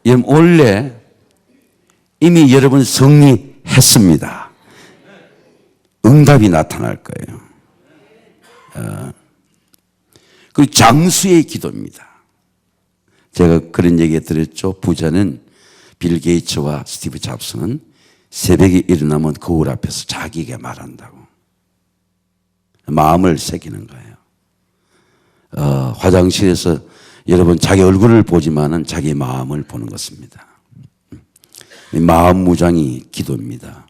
여러분 원래 이미 여러분 승리했습니다. 응답이 나타날 거예요. 그리고 장수의 기도입니다. 제가 그런 얘기 드렸죠. 부자는 빌 게이츠와 스티브 잡스는 새벽에 일어나면 거울 앞에서 자기에게 말한다고. 마음을 새기는 거예요. 화장실에서 여러분 자기 얼굴을 보지만은 자기 마음을 보는 것입니다. 마음 무장이 기도입니다.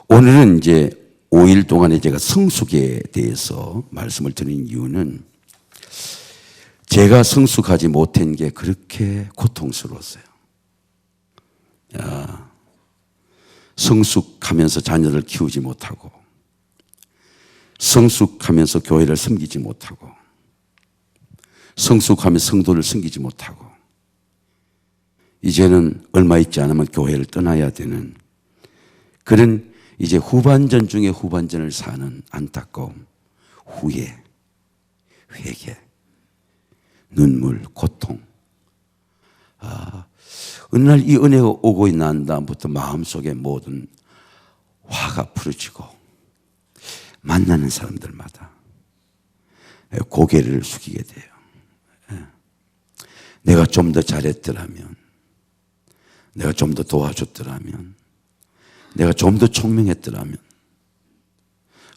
오늘은 이제 5일 동안에 제가 성숙에 대해서 말씀을 드린 이유는 제가 성숙하지 못한 게 그렇게 고통스러웠어요. 성숙하면서 자녀를 키우지 못하고, 성숙하면서 교회를 섬기지 못하고, 성숙하면서 성도를 섬기지 못하고, 이제는 얼마 있지 않으면 교회를 떠나야 되는 그런 이제 후반전 중에 후반전을 사는 안타까움, 후회, 회개, 눈물, 고통. 어느 날 이 은혜가 오고 난 다음부터 마음속에 모든 화가 풀어지고 만나는 사람들마다 고개를 숙이게 돼요. 내가 좀 더 잘했더라면, 내가 좀 더 도와줬더라면, 내가 좀 더 총명했더라면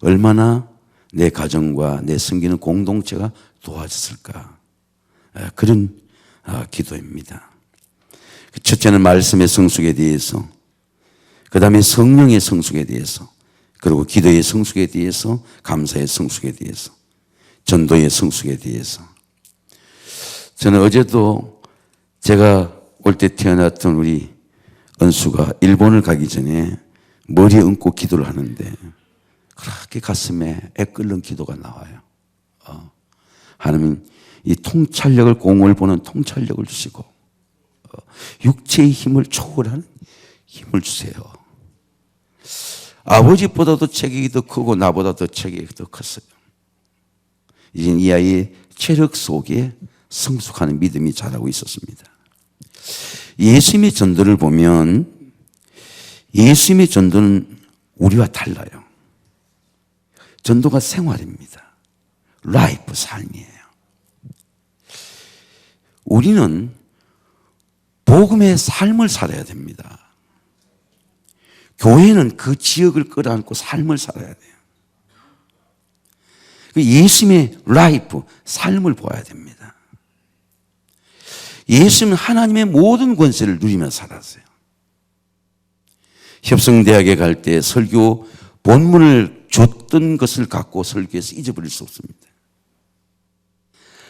얼마나 내 가정과 내 섬기는 공동체가 도와졌을까. 그런 기도입니다. 첫째는 말씀의 성숙에 대해서, 그 다음에 성령의 성숙에 대해서, 그리고 기도의 성숙에 대해서, 감사의 성숙에 대해서, 전도의 성숙에 대해서. 저는 어제도 제가 올 때 태어났던 우리 은수가 일본을 가기 전에 머리에 얹고 기도를 하는데 그렇게 가슴에 애끓는 기도가 나와요. 하나님 이 통찰력을, 공을 보는 통찰력을 주시고 육체의 힘을 초월하는 힘을 주세요. 아버지보다도 체격이 더 크고 나보다 체격이 더 컸어요. 이젠 이 아이의 체력 속에 성숙하는 믿음이 자라고 있었습니다. 예수님의 전도를 보면 예수님의 전도는 우리와 달라요. 전도가 생활입니다. 라이프, 삶이에요. 우리는 복음의 삶을 살아야 됩니다. 교회는 그 지역을 끌어안고 삶을 살아야 돼요. 예수님의 라이프, 삶을 보아야 됩니다. 예수는 하나님의 모든 권세를 누리며 살았어요. 협성대학에 갈 때 설교 본문을 줬던 것을 갖고 설교에서 잊어버릴 수 없습니다.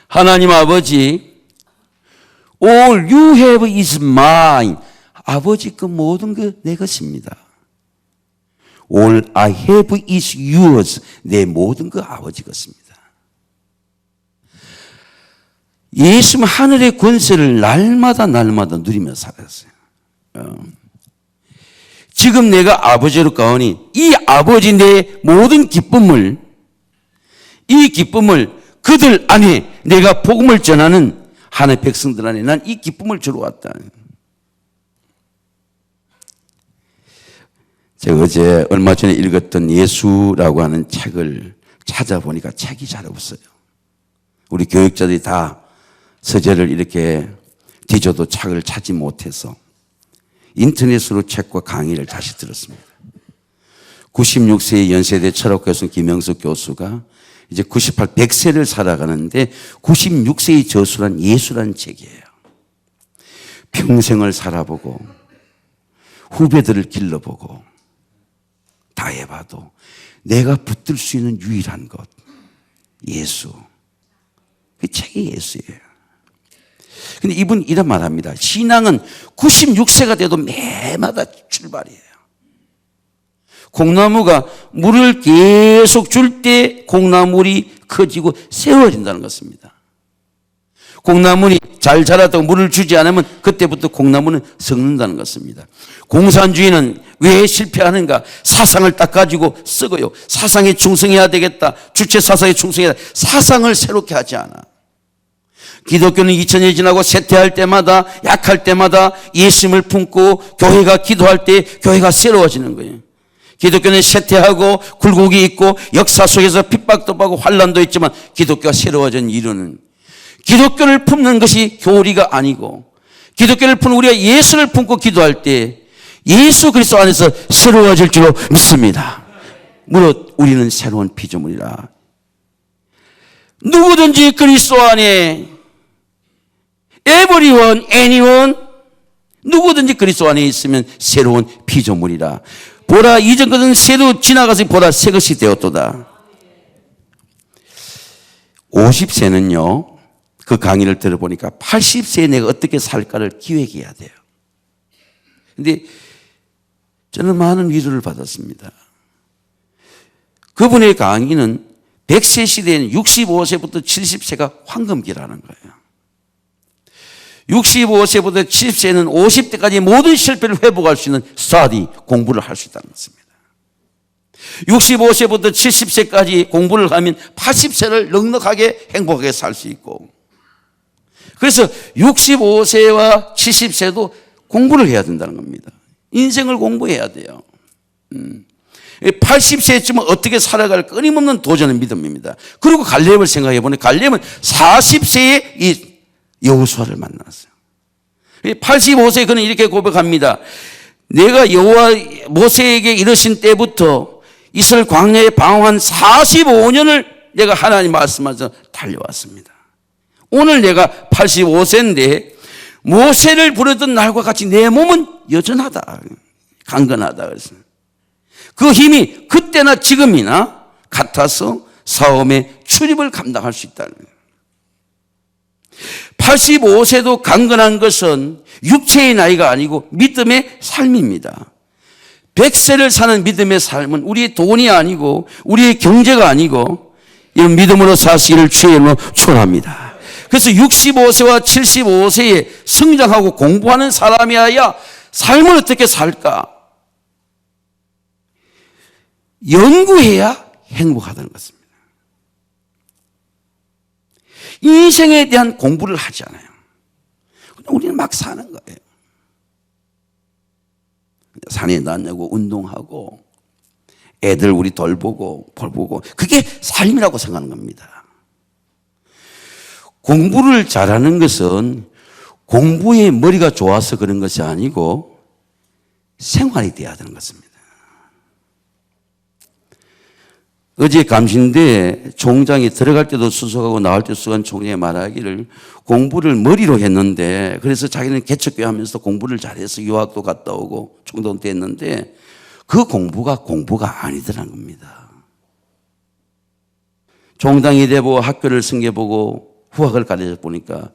하나님 아버지, all you have is mine. 아버지 그 모든 게 내 것입니다. All I have is yours. 내 모든 거 아버지 것입니다. 예수는 하늘의 권세를 날마다 누리며 살았어요. 지금 내가 아버지로 가오니 이 아버지 내 모든 기쁨을, 이 기쁨을 그들 안에 내가 복음을 전하는 하나님의 백성들 안에 난 이 기쁨을 주러 왔다. 제가 어제 얼마 전에 읽었던 예수라고 하는 책을 찾아보니까 책이 잘 없어요. 우리 교육자들이 다 서재를 이렇게 뒤져도 책을 찾지 못해서 인터넷으로 책과 강의를 다시 들었습니다. 96세의 연세대 철학교수 김영석 교수가 이제 98, 100세를 살아가는데 96세의 저수란 예수란 책이에요. 평생을 살아보고 후배들을 길러보고 다 해봐도 내가 붙들 수 있는 유일한 것, 예수. 그 책이 예수예요. 근데 이분 이런 말 합니다. 신앙은 96세가 돼도 매마다 출발이에요. 콩나무가 물을 계속 줄 때 콩나물이 커지고 세워진다는 것입니다. 콩나물이 잘 자라다가 물을 주지 않으면 그때부터 콩나무는 썩는다는 것입니다. 공산주의는 왜 실패하는가? 사상을 딱 가지고 썩어요. 사상에 충성해야 되겠다. 주체 사상에 충성해야 돼. 사상을 새롭게 하지 않아. 기독교는 2000년이 지나고 쇠퇴할 때마다, 약할 때마다 예수님을 품고 교회가 기도할 때 교회가 새로워지는 거예요. 기독교는 쇠퇴하고 굴곡이 있고 역사 속에서 핍박도 받고 환란도 있지만 기독교가 새로워진 이유는 기독교를 품는 것이 교리가 아니고 기독교를 품는 우리가 예수를 품고 기도할 때 예수 그리스도 안에서 새로워질 줄로 믿습니다. 무릇 우리는 새로운 피조물이라. 누구든지 그리스도 안에 everyone, anyone 누구든지 그리스도 안에 있으면 새로운 피조물이라. 보라 이전 것은 새로 지나가서 보라 새 것이 되었도다. 50세는요 그 강의를 들어보니까 80세에 내가 어떻게 살까를 기획해야 돼요. 그런데 저는 많은 위로를 받았습니다. 그분의 강의는 100세 시대에는 65세부터 70세가 황금기라는 거예요. 65세부터 70세는 50대까지 모든 실패를 회복할 수 있는 스터디, 공부를 할 수 있다는 것입니다. 65세부터 70세까지 공부를 하면 80세를 넉넉하게 행복하게 살 수 있고, 그래서 65세와 70세도 공부를 해야 된다는 겁니다. 인생을 공부해야 돼요. 80세쯤은 어떻게 살아갈 끊임없는 도전의 믿음입니다. 그리고 갈렙을 생각해 보니 갈렙은 40세에 이 여호수아를 만났어요. 85세에 그는 이렇게 고백합니다. 내가 여호와 모세에게 이르신 때부터 이스라엘 광야에 방황한 45년을 내가 하나님 말씀하셔서 달려왔습니다. 오늘 내가 85세인데 모세를 부르던 날과 같이 내 몸은 여전하다, 강건하다. 그래서 그 힘이 그때나 지금이나 같아서 싸움의 출입을 감당할 수 있다는 거예요. 85세도 강건한 것은 육체의 나이가 아니고 믿음의 삶입니다. 100세를 사는 믿음의 삶은 우리의 돈이 아니고 우리의 경제가 아니고 이런 믿음으로 사시기를 주의 이름으로 축원합니다. 그래서 65세와 75세에 성장하고 공부하는 사람이어야 삶을 어떻게 살까? 연구해야 행복하다는 것입니다. 인생에 대한 공부를 하지 않아요. 그냥 우리는 막 사는 거예요. 산에 다니고 운동하고 애들 우리 돌보고 그게 삶이라고 생각하는 겁니다. 공부를 잘하는 것은 공부에 머리가 좋아서 그런 것이 아니고 생활이 돼야 되는 것입니다. 어제 감신대에 총장이 들어갈 때도 수석하고 나올 때도 수석한 총장이 말하기를 공부를 머리로 했는데, 그래서 자기는 개척교회 하면서 공부를 잘해서 유학도 갔다 오고 총독도 했는데 그 공부가 아니더라는 겁니다. 총장이 되고 학교를 승계보고 후학을 가르쳐 보니까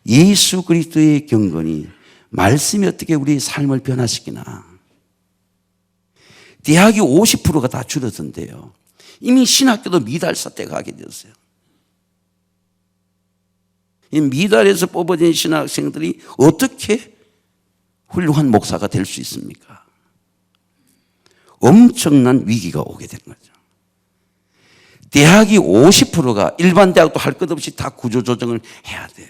예수 그리스도의 경건이 말씀이 어떻게 우리 삶을 변화시키나. 대학이 50%가 다 줄어든대요. 이미 신학교도 미달사 때가 하게 되었어요. 이 미달에서 뽑아진 신학생들이 어떻게 훌륭한 목사가 될 수 있습니까? 엄청난 위기가 오게 된 거죠. 대학이 50%가 일반 대학도 할 것 없이 다 구조조정을 해야 돼요.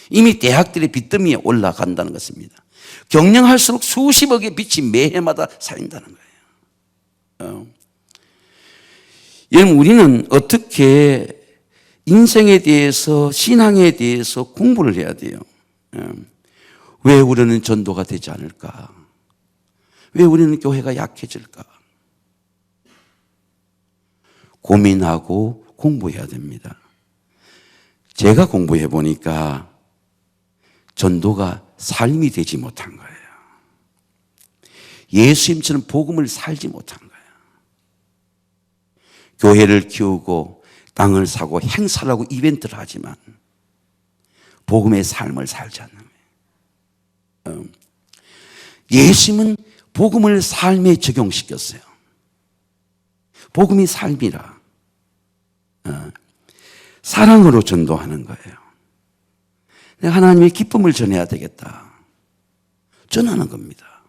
이미 대학들의 빚더미에 올라간다는 것입니다. 경영할수록 수십억의 빚이 매해마다 쌓인다는 거예요. 여러분, 우리는 어떻게 인생에 대해서, 신앙에 대해서 공부를 해야 돼요. 왜 우리는 전도가 되지 않을까? 왜 우리는 교회가 약해질까? 고민하고 공부해야 됩니다. 제가 공부해 보니까 전도가 삶이 되지 못한 거예요. 예수님처럼 복음을 살지 못한 거예요. 교회를 키우고 땅을 사고 행사를 하고 이벤트를 하지만 복음의 삶을 살지 않는 거예요. 예수님은 복음을 삶에 적용시켰어요. 복음이 삶이라. 사랑으로 전도하는 거예요. 내가 하나님의 기쁨을 전해야 되겠다. 전하는 겁니다.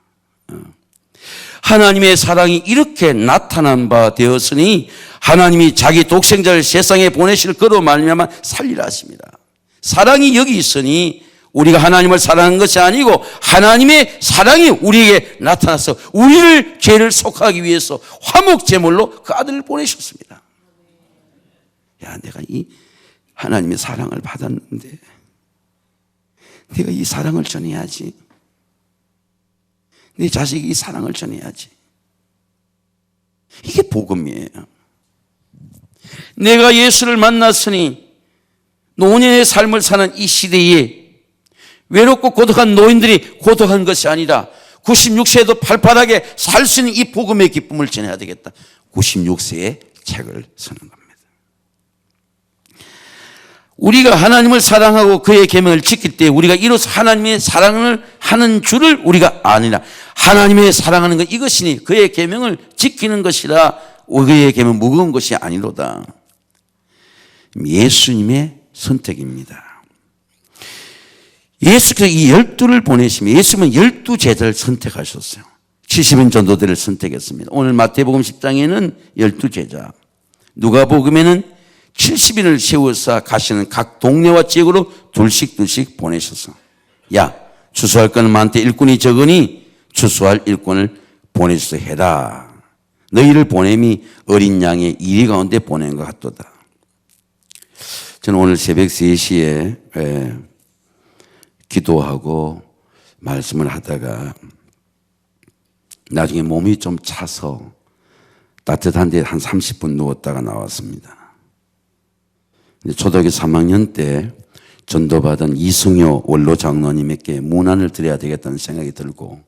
하나님의 사랑이 이렇게 나타난 바 되었으니 하나님이 자기 독생자를 세상에 보내실 거로 말미암아 살리라 하십니다. 사랑이 여기 있으니 우리가 하나님을 사랑한 것이 아니고 하나님의 사랑이 우리에게 나타나서 우리를 죄를 속하기 위해서 화목 제물로 그 아들을 보내셨습니다. 야, 내가 이 하나님의 사랑을 받았는데 내가 이 사랑을 전해야지. 내 자식이 이 사랑을 전해야지. 이게 복음이에요. 내가 예수를 만났으니 노년의 삶을 사는 이 시대에 외롭고 고독한 노인들이 고독한 것이 아니라 96세에도 팔팔하게 살 수 있는 이 복음의 기쁨을 전해야 되겠다. 96세에 책을 쓰는 겁니다. 우리가 하나님을 사랑하고 그의 계명을 지킬 때 우리가 이로써 하나님의 사랑을 하는 줄을 우리가 아니라 하나님의 사랑하는 것 이것이니 그의 계명을 지키는 것이라 그의 계명 무거운 것이 아니로다. 예수님의 선택입니다. 예수께서 이 12를 보내시며 예수님은 12제자를 선택하셨어요. 70인 전도대를 선택했습니다. 오늘 마태복음 10장에는 12제자, 누가복음에는 70인을 세워서 가시는 각 동네와 지역으로 둘씩 보내셔서 야, 추수할 건 많대 일꾼이 적으니 추수할 일꾼을 보내주소 해라. 너희를 보냄이 어린 양의 이리 가운데 보낸 것 같도다. 저는 오늘 새벽 3시에 기도하고 말씀을 하다가 나중에 몸이 좀 차서 따뜻한 데 한 30분 누웠다가 나왔습니다. 초등학교 3학년 때 전도받은 이승효 원로 장로님에게 문안을 드려야 되겠다는 생각이 들고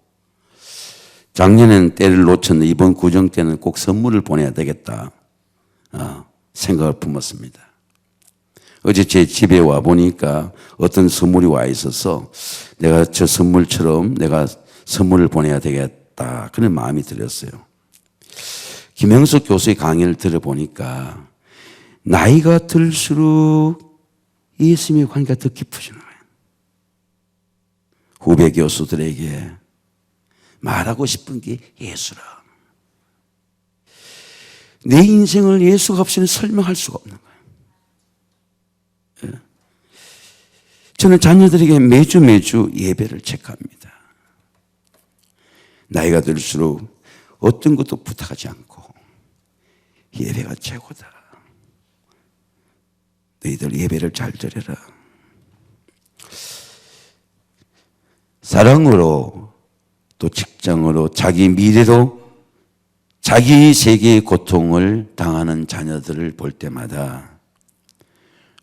작년에는 때를 놓쳤는데 이번 구정 때는 꼭 선물을 보내야 되겠다 생각을 품었습니다. 어제 제 집에 와 보니까 어떤 선물이 와 있어서 내가 저 선물처럼 내가 선물을 보내야 되겠다 그런 마음이 들었어요. 김영석 교수의 강의를 들어보니까 나이가 들수록 예수님의 관계가 더 깊어지는 거예요. 후배 교수들에게 말하고 싶은 게 예수라. 내 인생을 예수가 없이는 설명할 수가 없는 거예요. 저는 자녀들에게 매주 예배를 체크합니다. 나이가 들수록 어떤 것도 부탁하지 않고 예배가 최고다. 너희들 예배를 잘 드려라. 사랑으로 또 직장으로 자기 미래로 자기 세계의 고통을 당하는 자녀들을 볼 때마다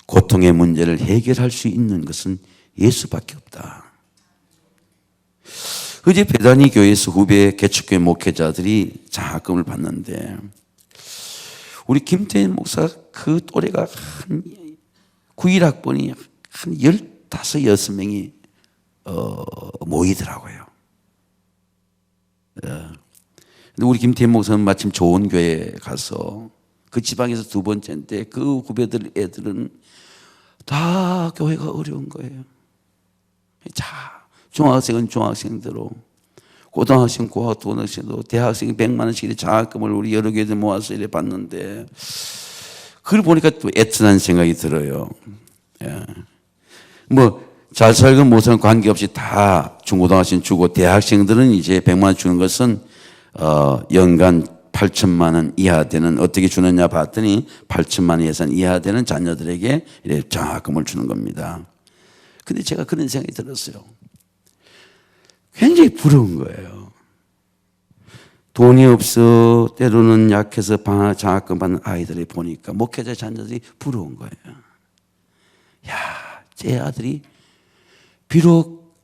고통의 문제를 해결할 수 있는 것은 예수밖에 없다. 어제 베다니 교회에서 후배 개척교회 목회자들이 장학금을 받는데 우리 김태인 목사 그 또래가 한 9.1학번이 한 15, 6명이 모이더라고요. 근데 우리 김태인 목사는 마침 좋은 교회에 가서 그 지방에서 2번째인데 그 후배들 애들은 다 교회가 어려운 거예요. 자, 중학생은 중학생대로, 고등학생, 고등학생도 대학생이 100만 원씩 장학금을 우리 여러 교회들 모아서 이래 받는데 그걸 보니까 또 애틋한 생각이 들어요. 예. 잘 살건 못 살건 관계없이 다 중고등학생 주고 대학생들은 이제 100만 원 주는 것은 연간 8천만 원 이하 되는 어떻게 주느냐 봤더니 8천만 원 예산 이하 되는 자녀들에게 이렇게 장학금을 주는 겁니다. 근데 제가 그런 생각이 들었어요. 굉장히 부러운 거예요. 돈이 없어 때로는 약해서 장학금 받는 아이들을 보니까 목회자 자녀들이 부러운 거예요. 야, 제 아들이 비록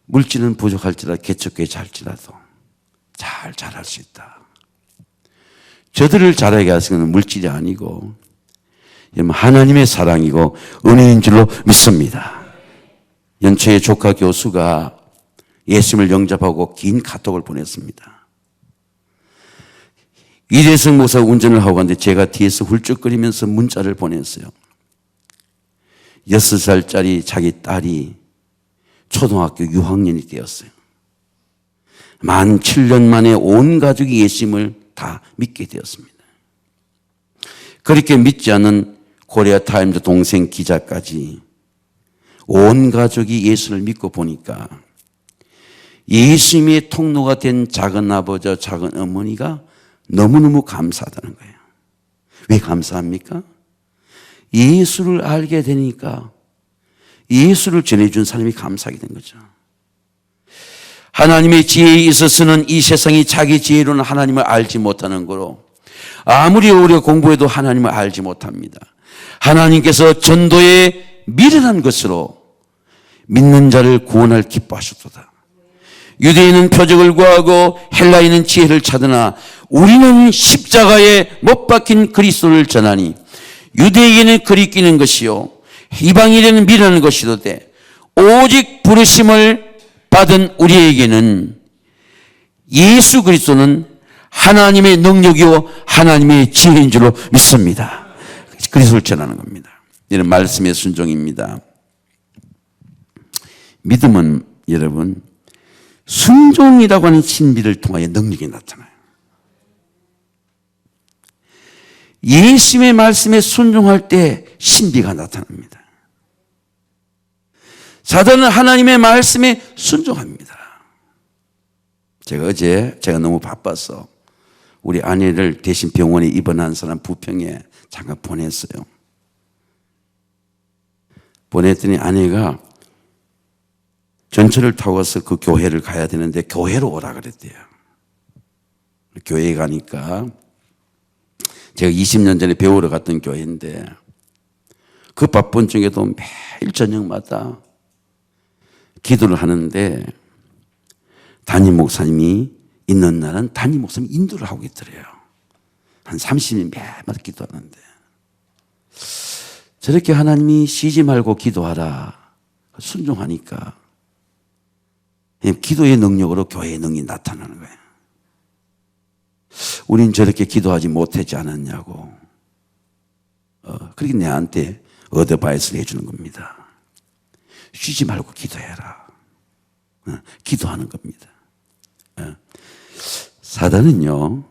물질은 부족할지라도 개척교회 잘지라도 잘 자랄 수 있다. 저들을 자라게 하시는 건 물질이 아니고 여러분 하나님의 사랑이고 은혜인 줄로 믿습니다. 연초에 조카 교수가 예수님을 영접하고 긴 카톡을 보냈습니다. 이대성 목사가 운전을 하고 갔는데 제가 뒤에서 훌쩍거리면서 문자를 보냈어요. 6살짜리 자기 딸이 초등학교 6학년이 되었어요. 만 7년 만에 온 가족이 예수님을 다 믿게 되었습니다. 그렇게 믿지 않은 코리아 타임즈 동생 기자까지 온 가족이 예수를 믿고 보니까 예수님의 통로가 된 작은 아버지와 작은 어머니가 너무너무 감사하다는 거예요. 왜 감사합니까? 예수를 알게 되니까 예수를 전해준 사람이 감사하게 된 거죠. 하나님의 지혜에 있어서는 이 세상이 자기 지혜로는 하나님을 알지 못하는 거로 아무리 오래 공부해도 하나님을 알지 못합니다. 하나님께서 전도에 미련한 것으로 믿는 자를 구원할 기뻐하셨도다. 유대인은 표적을 구하고 헬라인은 지혜를 찾으나 우리는 십자가에 못 박힌 그리스도를 전하니 유대인은 그리끼는 것이요 이방인에는 미련한 것이로되 오직 부르심을 받은 우리에게는 예수 그리스도는 하나님의 능력이요 하나님의 지혜인 줄로 믿습니다. 그리스도를 전하는 겁니다. 이런 말씀의 순종입니다. 믿음은 여러분 순종이라고 하는 신비를 통하여 능력이 나타나요. 예수님의 말씀에 순종할 때 신비가 나타납니다. 사단은 하나님의 말씀에 순종합니다. 제가 너무 바빠서 우리 아내를 대신 병원에 입원한 사람 부평에 잠깐 보냈어요. 보냈더니 아내가 전철을 타고 가서 그 교회를 가야 되는데 교회로 오라 그랬대요. 교회에 가니까 제가 20년 전에 배우러 갔던 교회인데 그 바쁜 중에도 매일 저녁마다 기도를 하는데 담임 목사님이 있는 날은 담임 목사님이 인도를 하고 있더래요. 한 30년 매일마다 기도하는데 저렇게 하나님이 쉬지 말고 기도하라 순종하니까 기도의 능력으로 교회의 능력이 나타나는 거예요. 우린 저렇게 기도하지 못하지 않았냐고 그렇게 내한테 어드바이스를 해주는 겁니다. 쉬지 말고 기도해라. 기도하는 겁니다. 사단은요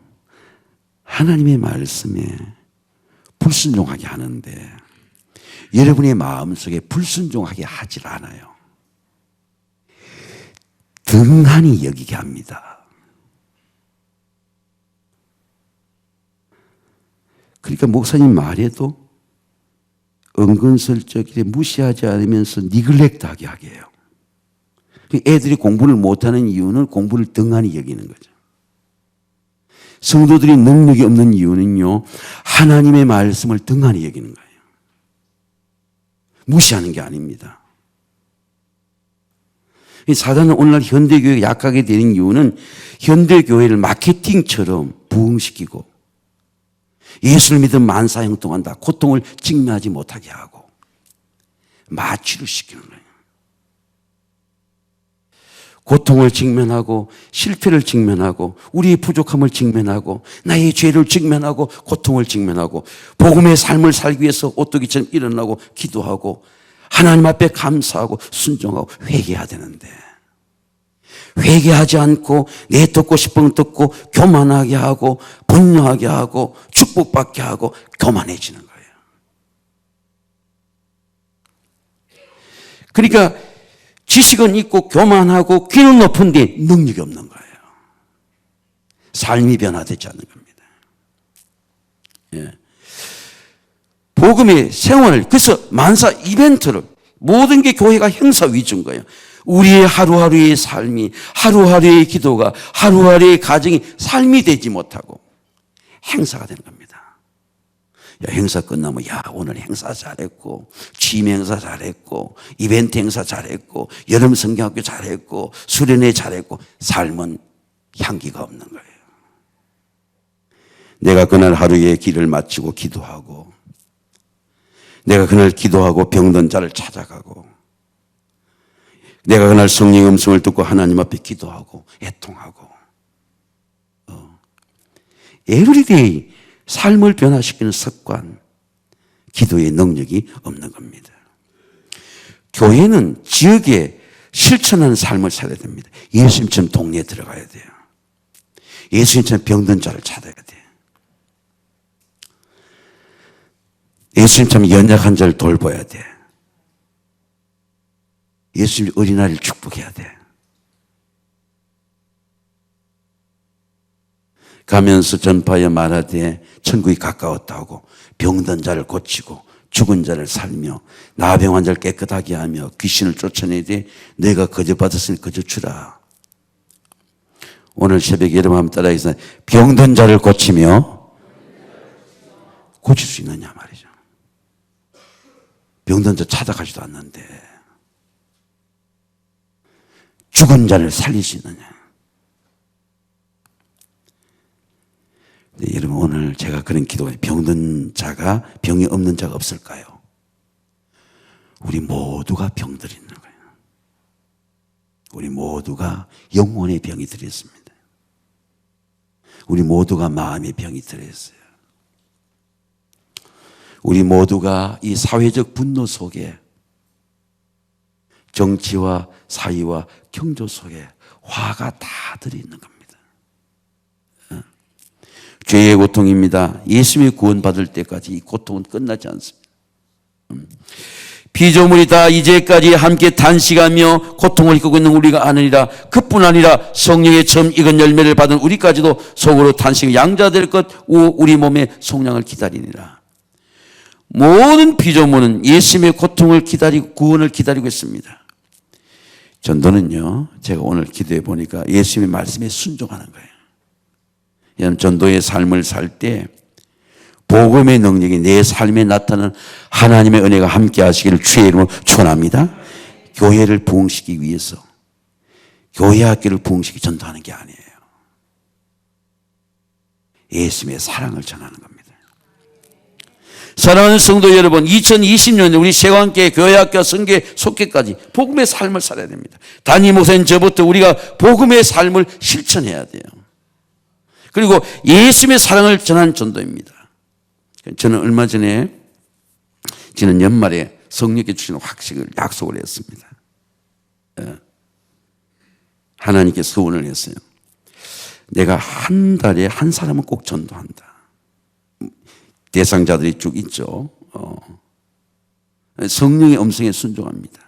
하나님의 말씀에 불순종하게 하는데 여러분의 마음속에 불순종하게 하질 않아요. 등한히 여기게 합니다. 그러니까 목사님 말에도 은근슬쩍 무시하지 않으면서 니글렉트하게 하게 해요. 애들이 공부를 못하는 이유는 공부를 등한히 여기는 거죠. 성도들이 능력이 없는 이유는요 하나님의 말씀을 등한히 여기는 거예요. 무시하는 게 아닙니다. 사단은 오늘날 현대교회가 약하게 되는 이유는 현대교회를 마케팅처럼 부흥시키고 예수를 믿은 만사 형통한다. 고통을 직면하지 못하게 하고 마취를 시키는 거예요. 고통을 직면하고 실패를 직면하고 우리의 부족함을 직면하고 나의 죄를 직면하고 고통을 직면하고 복음의 삶을 살기 위해서 오뚜기처럼 일어나고 기도하고 하나님 앞에 감사하고 순종하고 회개해야 되는데 회개하지 않고 내 듣고 싶은 거 듣고 교만하게 하고 분노하게 하고 축복받게 하고 교만해지는 거예요. 그러니까 지식은 있고 교만하고 귀는 높은데 능력이 없는 거예요. 삶이 변화되지 않는 겁니다. 예. 복음의 생활을 그래서 만사 이벤트를 모든 게 교회가 행사 위주인 거예요. 우리의 하루하루의 삶이 하루하루의 기도가 하루하루의 가정이 삶이 되지 못하고 행사가 되는 겁니다. 야, 행사 끝나면 야 오늘 행사 잘했고 취임 행사 잘했고 이벤트 행사 잘했고 여름 성경학교 잘했고 수련회 잘했고 삶은 향기가 없는 거예요. 내가 그날 하루의 길을 마치고 기도하고 내가 그날 기도하고 병든 자를 찾아가고 내가 그날 성령의 음성을 듣고 하나님 앞에 기도하고 애통하고 에브리데이 삶을 변화시키는 습관 기도의 능력이 없는 겁니다. 교회는 지역에 실천하는 삶을 살아야 됩니다. 예수님처럼 동네에 들어가야 돼요. 예수님처럼 병든 자를 찾아야 돼요. 예수님처럼 연약한 자를 돌봐야 돼. 예수님 어린아이를 축복해야 돼. 가면서 전파하여 말하되 천국이 가까웠다고 병든 자를 고치고 죽은 자를 살며 나병 자를 깨끗하게 하며 귀신을 쫓아내되 내가 거저 받았으니 거저 주라. 오늘 새벽에 여러분 한번 따라해서 병든 자를 고치며 고칠 수 있느냐 말이죠. 병든 자 찾아가지도 않는데 죽은 자를 살릴 수 있느냐. 네, 여러분 오늘 제가 그런 기도가 병든 자가 병이 없는 자가 없을까요? 우리 모두가 병들이 있는 거예요. 우리 모두가 영혼의 병이 들어있습니다. 우리 모두가 마음의 병이 들어있어요. 우리 모두가 이 사회적 분노 속에 정치와 사회와 경조 속에 화가 다 들어있는 겁니다. 죄의 고통입니다. 예수님의 구원받을 때까지 이 고통은 끝나지 않습니다. 피조물이 다 이제까지 함께 단식하며 고통을 겪고 있는 우리가 아느니라. 그뿐 아니라 성령의 처음 익은 열매를 받은 우리까지도 속으로 단식 양자될 것 우리 몸의 속량을 기다리니라. 모든 피조물은 예수님의 고통을 기다리고 구원을 기다리고 있습니다. 전도는요, 제가 오늘 기도해 보니까 예수님의 말씀에 순종하는 거예요. 전도의 삶을 살 때 복음의 능력이 내 삶에 나타나는 하나님의 은혜가 함께 하시기를 주의 이름으로 축원합니다. 교회를 부흥시키기 위해서 교회 학교를 부흥시키기 전도하는 게 아니에요. 예수님의 사랑을 전하는 겁니다. 사랑하는 성도 여러분, 2020년에 우리 세관계 교회학교 성계 속계까지 복음의 삶을 살아야 됩니다. 담임 목사님 저부터 우리가 복음의 삶을 실천해야 돼요. 그리고 예수님의 사랑을 전하는 전도입니다. 저는 얼마 전에 지난 연말에 성령께 주시는 확식을 약속을 했습니다. 하나님께 소원을 했어요. 내가 한 달에 한 사람은 꼭 전도한다. 대상자들이 쭉 있죠. 성령의 음성에 순종합니다.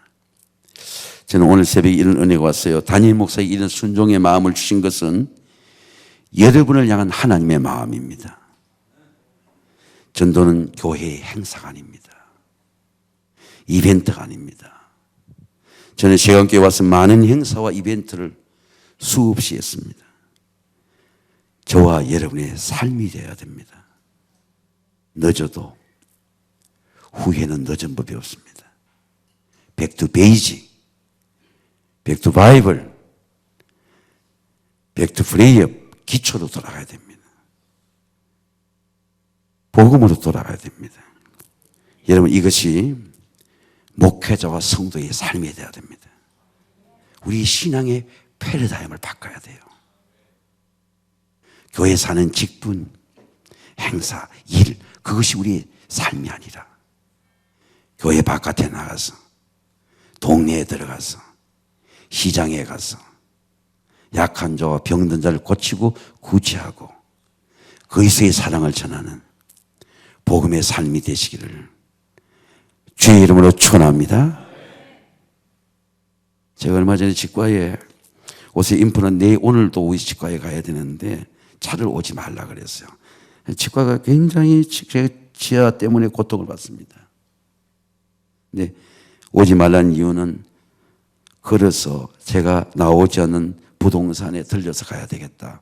저는 오늘 새벽에 이런 은혜가 왔어요. 담임 목사에게 이런 순종의 마음을 주신 것은 여러분을 향한 하나님의 마음입니다. 전도는 교회의 행사가 아닙니다. 이벤트가 아닙니다. 저는 세관교회 와서 많은 행사와 이벤트를 수없이 했습니다. 저와 여러분의 삶이 되어야 됩니다. 늦어도 후회는 늦은 법이 없습니다. Back to basic, Back to Bible, Back to prayer. 기초로 돌아가야 됩니다. 복음으로 돌아가야 됩니다. 여러분 이것이 목회자와 성도의 삶이 되어야 됩니다. 우리 신앙의 패러다임을 바꿔야 돼요. 교회 사는 직분, 행사, 일, 그것이 우리의 삶이 아니라 교회 바깥에 나가서 동네에 들어가서 시장에 가서 약한 자와 병든 자를 고치고 구제하고 그리스도의 사랑을 전하는 복음의 삶이 되시기를 주의 이름으로 축원합니다. 제가 얼마 전에 치과에 옷의 인프는 내일 오늘도 우리 치과에 가야 되는데 차를 오지 말라 그랬어요. 치과가 굉장히 치아 때문에 고통을 받습니다. 근데 오지 말라는 이유는 걸어서 제가 나오지 않는 부동산에 들려서 가야 되겠다.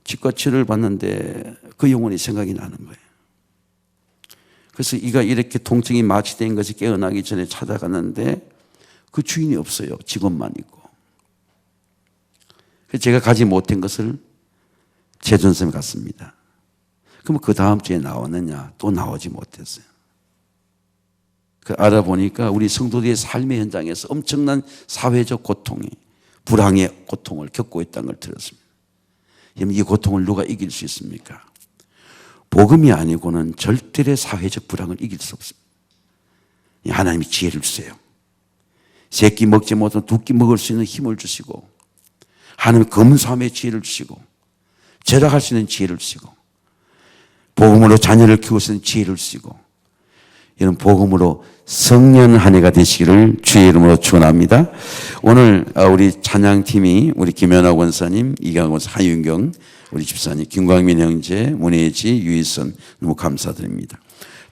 치과 치료를 받는데 그 영혼이 생각이 나는 거예요. 그래서 이가 이렇게 통증이 마취된 것이 깨어나기 전에 찾아갔는데 그 주인이 없어요. 직원만 있고. 그래서 제가 가지 못한 것을 재전선에 갔습니다. 그럼 그 다음 주에 나오느냐? 또 나오지 못했어요. 그 알아보니까 우리 성도들의 삶의 현장에서 엄청난 사회적 고통이 불황의 고통을 겪고 있다는 걸 들었습니다. 이 고통을 누가 이길 수 있습니까? 복음이 아니고는 절대의 사회적 불황을 이길 수 없습니다. 하나님이 지혜를 주세요. 세 끼 먹지 못하면 두 끼 먹을 수 있는 힘을 주시고 하나님 검소함의 지혜를 주시고 절약할 수 있는 지혜를 주시고 복음으로 자녀를 키울 수 있는 지혜를 주시고 이런 복음으로 성년 한 해가 되시기를 주의 이름으로 축원합니다. 오늘 우리 찬양팀이 우리 김연아 권사님, 이강 권사, 하윤경 우리 집사님, 김광민 형제, 문혜지, 유희선 너무 감사드립니다.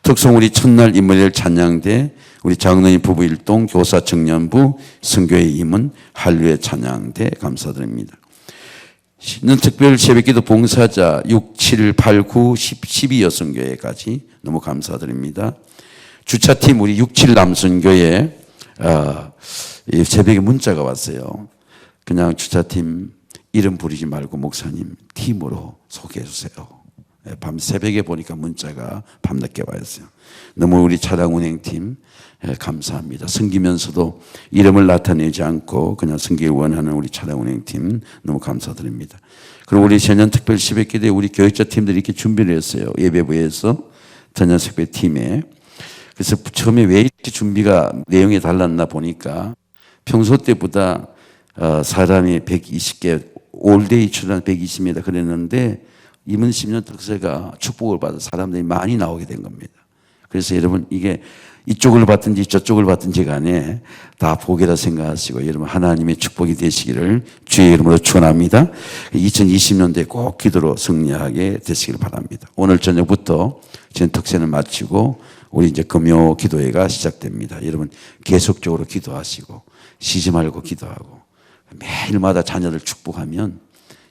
특송 우리 첫날 인물일 찬양대, 우리 장로님 부부 일동, 교사 청년부, 선교회 임원, 한류의 찬양대 감사드립니다. 신년 특별 새벽기도 봉사자 6, 7, 8, 9, 10, 12 여성교회까지 너무 감사드립니다. 주차팀 우리 6, 7 남선교회 새벽에 문자가 왔어요. 그냥 주차팀 이름 부르지 말고 목사님 팀으로 소개해 주세요. 밤 새벽에 보니까 문자가 밤늦게 와 있어요. 너무 우리 차량 운행팀 감사합니다. 섬기면서도 이름을 나타내지 않고 그냥 섬기를 원하는 우리 차량 운행팀 너무 감사드립니다. 그리고 우리 전년 특별 새벽기도에 우리 교육자 팀들이 이렇게 준비를 했어요. 예배부에서 전년 특별 팀에. 그래서 처음에 왜 이렇게 준비가 내용이 달랐나 보니까 평소 때보다 사람이 120개 올데이 출연 120m 그랬는데 이번 10년 특세가 축복을 받아 사람들이 많이 나오게 된 겁니다. 그래서 여러분 이게 이쪽을 받든지 저쪽을 받든지 간에 다 복이라 생각하시고 여러분 하나님의 축복이 되시기를 주의 이름으로 축원합니다. 2020년도에 꼭 기도로 승리하게 되시길 바랍니다. 오늘 저녁부터 전 특세는 마치고 우리 이제 금요 기도회가 시작됩니다. 여러분 계속적으로 기도하시고 쉬지 말고 기도하고 매일마다 자녀들 축복하면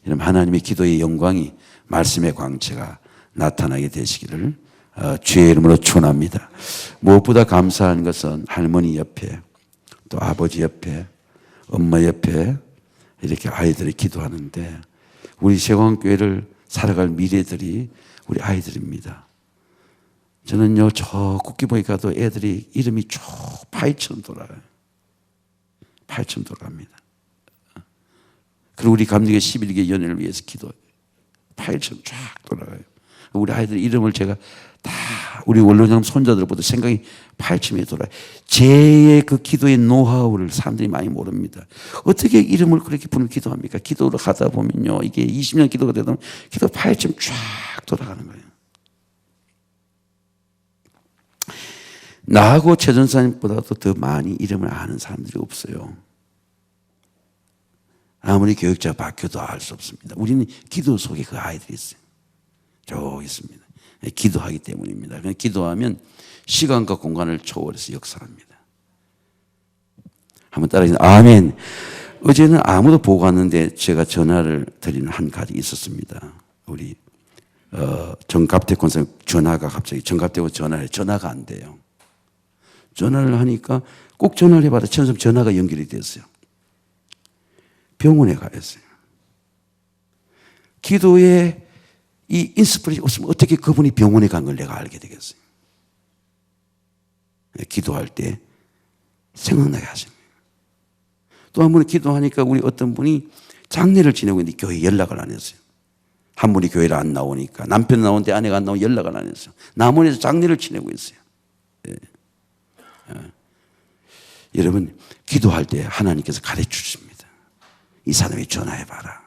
여러분 하나님의 기도의 영광이 말씀의 광채가 나타나게 되시기를 주의 이름으로 축원합니다. 무엇보다 감사한 것은 할머니 옆에 또 아버지 옆에 엄마 옆에 이렇게 아이들이 기도하는데 우리 세광교회를 살아갈 미래들이 우리 아이들입니다. 저는요 저 국기보에 가도 애들이 이름이 쭉 파이처럼 돌아가요. 파이처럼 돌아갑니다. 그리고 우리 감리교 11개 연회를 위해서 기도해요. 파일처럼 쫙 돌아가요. 우리 아이들 이름을 제가 다 우리 원로장 손자들보다 생각이 파일처럼 돌아요. 제의 그 기도의 노하우를 사람들이 많이 모릅니다. 어떻게 이름을 그렇게 부르며 기도합니까? 기도를 하다 보면요. 이게 20년 기도가 되다 보면 기도 파일처럼 쫙 돌아가는 거예요. 나하고 최 전사님보다도 더 많이 이름을 아는 사람들이 없어요. 아무리 교육자 바뀌어도 알 수 없습니다. 우리는 기도 속에 그 아이들이 있어요. 저기 있습니다. 기도하기 때문입니다. 그냥 기도하면 시간과 공간을 초월해서 역사합니다. 한번 따라해주세요. 아멘. 어제는 아무도 보고 왔는데 제가 전화를 드리는 한 가지 있었습니다. 우리 정갑택 권사님 전화가 갑자기 정갑택 전화가 안 돼요. 전화를 하니까 꼭 전화를 해봐도 처음 전화가 연결이 됐어요. 병원에 가 있어요. 기도에 이 인스피레이션이 없으면 어떻게 그분이 병원에 간 걸 내가 알게 되겠어요. 기도할 때 생각나게 하시는 거예요. 또 한 번 기도하니까 우리 어떤 분이 장례를 지내고 있는데 교회에 연락을 안 했어요. 한 분이 교회를 안 나오니까 남편 나오는데 아내가 안 나오면 연락을 안 했어요. 남원에서 장례를 지내고 있어요. 예. 여러분 기도할 때 하나님께서 가르쳐 주십니다. 이 사람이 전화해봐라.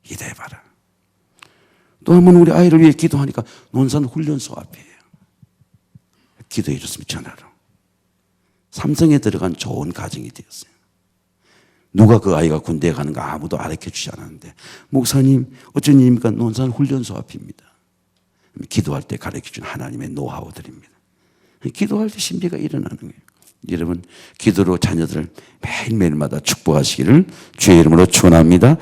기도해봐라. 또 한 번 우리 아이를 위해 기도하니까 논산 훈련소 앞이에요. 기도해 줬으면 전화로. 삼성에 들어간 좋은 가정이 되었어요. 누가 그 아이가 군대에 가는가 아무도 가르쳐주지 않았는데 목사님 어쩐 일입니까? 논산 훈련소 앞입니다. 기도할 때 가르쳐준 하나님의 노하우들입니다. 기도할 때 신비가 일어나는 거예요. 여러분 기도로 자녀들 매일매일마다 축복하시기를 주의 이름으로 축원합니다.